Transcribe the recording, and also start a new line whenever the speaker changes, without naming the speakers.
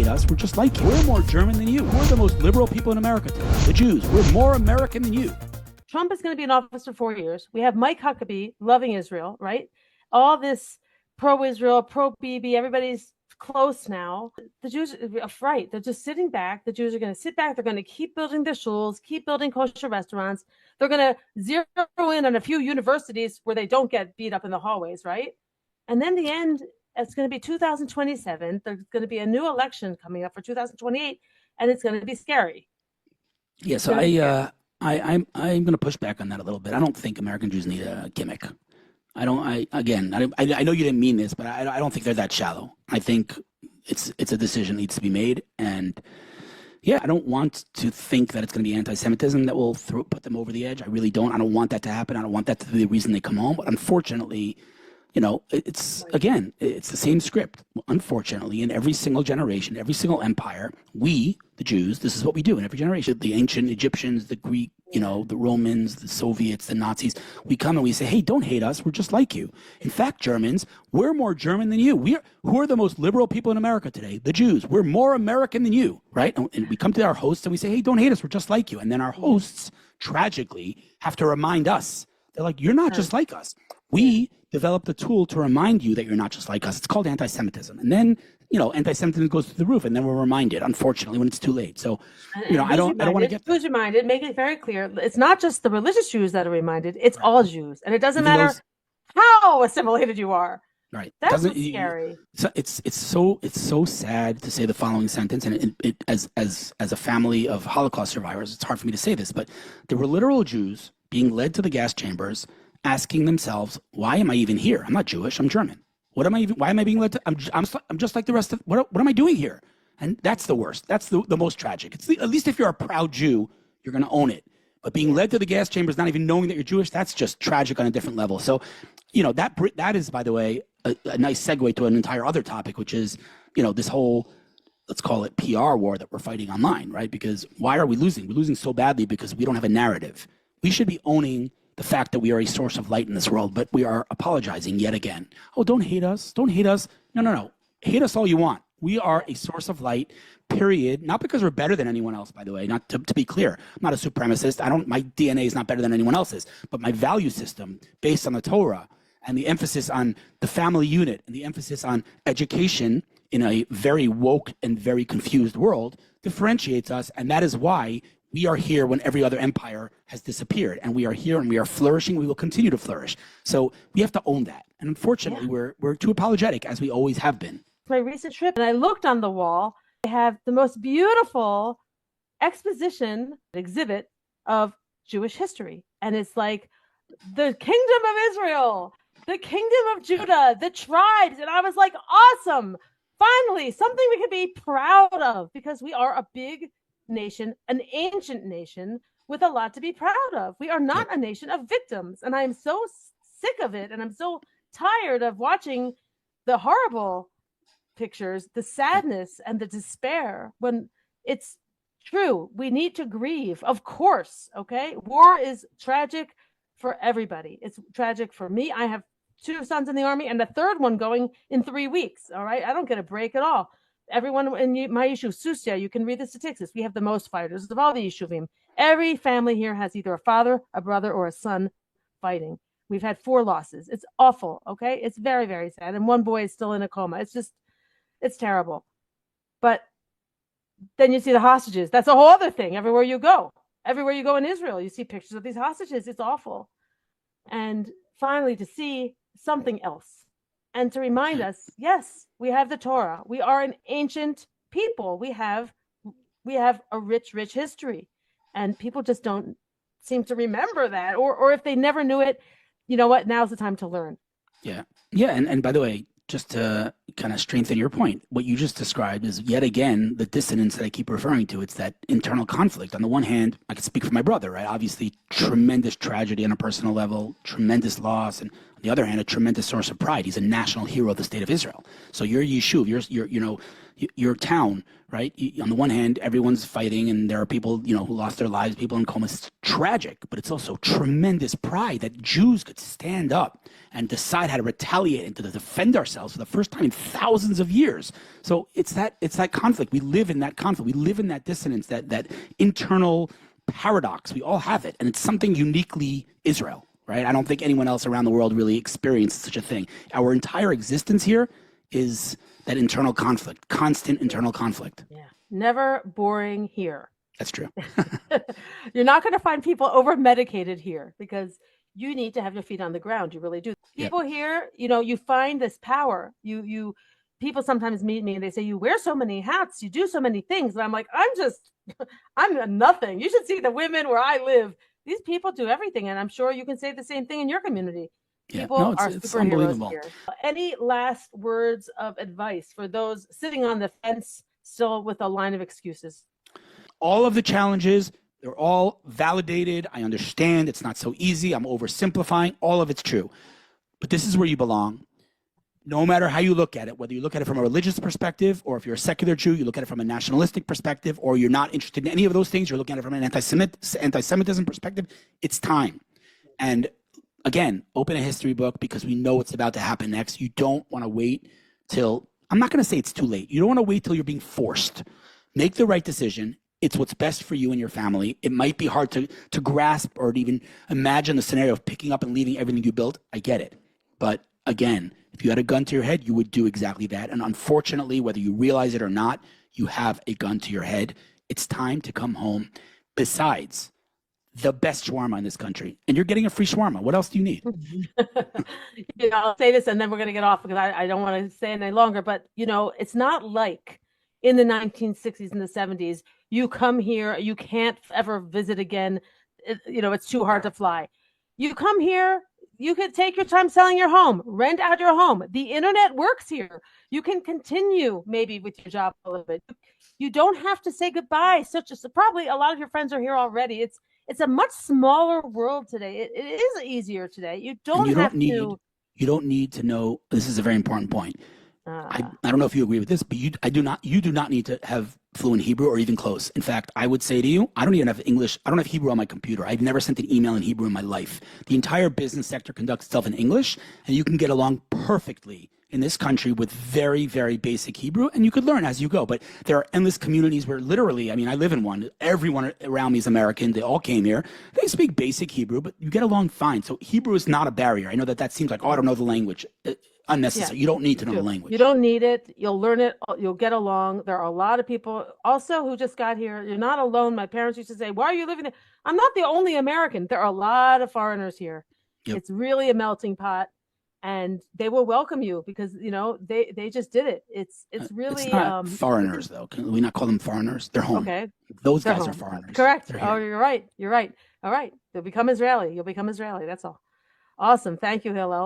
hate us. We're just like you. We're more German than you. We're the most liberal people in America today. The Jews. We're more American than you.
Trump is going to be in office for 4 years. We have Mike Huckabee loving Israel, right? All this pro-Israel, pro-Bibi, everybody's close now. The Jews are afraid. They're just sitting back. The Jews are going to sit back. They're going to keep building their shuls, keep building kosher restaurants. They're going to zero in on a few universities where they don't get beat up in the hallways, right? And then the end, it's going to be 2027. There's going to be a new election coming up for 2028, and it's going to be scary.
Yeah, so I'm going to push back on that a little bit. I don't think American Jews need a gimmick. I know you didn't mean this, but I don't think they're that shallow. I think it's a decision that needs to be made, and yeah, I don't want to think that it's going to be anti-Semitism that will put them over the edge. I really don't. I don't want that to happen. I don't want that to be the reason they come home. But unfortunately, it's the same script. Unfortunately, in every single generation, every single empire, we, the Jews, this is what we do in every generation. The ancient Egyptians, the Greek, the Romans, the Soviets, the Nazis, we come and we say, hey, don't hate us. We're just like you. In fact, Germans, we're more German than you. Who are the most liberal people in America today? The Jews. We're more American than you, right? And we come to our hosts and we say, hey, don't hate us. We're just like you. And then our hosts, tragically, have to remind us. They're like, you're not just like us. We developed a tool to remind you that you're not just like us. It's called anti-Semitism. And then, anti-Semitism goes through the roof, and then we're reminded, unfortunately, when it's too late. So, I don't want to get...
Who's reminded? Make it very clear. It's not just the religious Jews that are reminded. It's all Jews. And it doesn't matter how assimilated you are.
Right.
That's scary.
It's so sad to say the following sentence, and it as a family of Holocaust survivors, it's hard for me to say this, but there were literal Jews being led to the gas chambers, asking themselves, why am I even here? I'm not Jewish, I'm German. Why am I being led to, I'm just like the rest of, what am I doing here? And that's the worst. That's the most tragic. At least if you're a proud Jew, you're going to own it. But being led to the gas chambers, not even knowing that you're Jewish, that's just tragic on a different level. So, that is, by the way, a nice segue to an entire other topic, which is, this whole, let's call it PR war that we're fighting online, right? Because why are we losing? We're losing so badly because we don't have a narrative. We should be owning the fact that we are a source of light in this world, but we are apologizing yet again. Oh, don't hate us. Don't hate us. No. Hate us all you want. We are a source of light, period. Not because we're better than anyone else, by the way. Not to be clear. I'm not a supremacist. My DNA is not better than anyone else's. But my value system, based on the Torah, and the emphasis on the family unit, and the emphasis on education in a very woke and very confused world, differentiates us. And that is why we are here when every other empire has disappeared, and we are here and we are flourishing. We will continue to flourish. So we have to own that. And unfortunately, we're too apologetic, as we always have been.
My recent trip, and I looked on the wall. They have the most beautiful exhibit of Jewish history, and it's like the kingdom of Israel, the kingdom of Judah, the tribes, and I was like, awesome! Finally, something we could be proud of, because we are a big nation, an ancient nation with a lot to be proud of. We are not a nation of victims, and I am so sick of it, and I'm so tired of watching the horrible pictures, the sadness and the despair, when it's true. We need to grieve, of course. Okay, war is tragic for everybody. It's tragic for me. I have 2 sons in the army, and the third one going in 3 weeks. All right, I don't get a break at all. Everyone in my yishuv, Susia, you can read the statistics. We have the most fighters of all the yishuvim. Every family here has either a father, a brother, or a son fighting. We've had 4 losses. It's awful, okay? It's very, very sad. And one boy is still in a coma. It's terrible. But then you see the hostages. That's a whole other thing. Everywhere you go in Israel, you see pictures of these hostages. It's awful. And finally, to see something else. And to remind us, yes, we have the Torah. We are an ancient people. We have a rich, rich history. And people just don't seem to remember that. Or if they never knew it, you know what? Now's the time to learn.
Yeah. And by the way, just to kind of strengthen your point, what you just described is yet again the dissonance that I keep referring to. It's that internal conflict. On the one hand, I can speak for my brother, right? Obviously, tremendous tragedy on a personal level, tremendous loss, and on the other hand, a tremendous source of pride. He's a national hero of the state of Israel. So your yishuv, your town, right? On the one hand, everyone's fighting, and there are people, who lost their lives, people in coma. It's tragic, but it's also tremendous pride that Jews could stand up and decide how to retaliate and to defend ourselves for the first time in thousands of years. So it's that conflict. We live in that conflict. We live in that dissonance, that internal paradox. We all have it, and it's something uniquely Israel. Right? I don't think anyone else around the world really experienced such a thing. Our entire existence here is that internal conflict, constant internal conflict.
Yeah. Never boring here.
That's true.
You're not going to find people over medicated here because you need to have your feet on the ground. You really do. People here, you find this power. People sometimes meet me and they say, you wear so many hats, you do so many things. And I'm like, I'm nothing. You should see the women where I live. These people do everything, and I'm sure you can say the same thing in your community. People are superheroes here. Any last words of advice for those sitting on the fence still with a line of excuses?
All of the challenges, they're all validated. I understand it's not so easy. I'm oversimplifying. All of it's true. But this is where you belong. No matter how you look at it, whether you look at it from a religious perspective, or if you're a secular Jew, you look at it from a nationalistic perspective, or you're not interested in any of those things, you're looking at it from an anti-Semitism perspective, it's time. And again, open a history book because we know what's about to happen next. You don't want to wait till, I'm not going to say it's too late. You don't want to wait till you're being forced. Make the right decision. It's what's best for you and your family. It might be hard to grasp or to even imagine the scenario of picking up and leaving everything you built. I get it. But again, if you had a gun to your head, you would do exactly that. And unfortunately, whether you realize it or not, you have a gun to your head. It's time to come home. Besides, the best shawarma in this country. And you're getting a free shawarma. What else do you need?
I'll say this and then we're going to get off because I don't want to say any longer. But, it's not like in the 1960s and the 70s, you come here, you can't ever visit again. It's too hard to fly. You come here. You could take your time selling your home, rent out your home. The internet works here. You can continue maybe with your job a little bit. You don't have to say goodbye. Probably a lot of your friends are here already. It's a much smaller world today. It is easier today. You don't
need to know. This is a very important point. I don't know if you agree with this, but you do not need to have fluent Hebrew or even close. In fact, I would say to you, I don't even have English. I don't have Hebrew on my computer. I've never sent an email in Hebrew in my life. The entire business sector conducts itself in English, and you can get along perfectly in this country with very, very basic Hebrew, and you could learn as you go. But there are endless communities where literally, I live in one. Everyone around me is American. They all came here. They speak basic Hebrew, but you get along fine. So Hebrew is not a barrier. I know that seems like, I don't know the language. Unnecessary. Yeah, you don't need to know the language.
You don't need it. You'll learn it. You'll get along. There are a lot of people also who just got here. You're not alone. My parents used to say, why are you living there? I'm not the only American. There are a lot of foreigners here. Yep. It's really a melting pot, and they will welcome you because, they just did it. It's really...
It's not foreigners, though. Can we not call them foreigners? They're home.
Okay.
Those guys are foreigners.
Correct. Oh, you're right. All right. They'll become Israeli. You'll become Israeli. That's all. Awesome. Thank you, Hillel.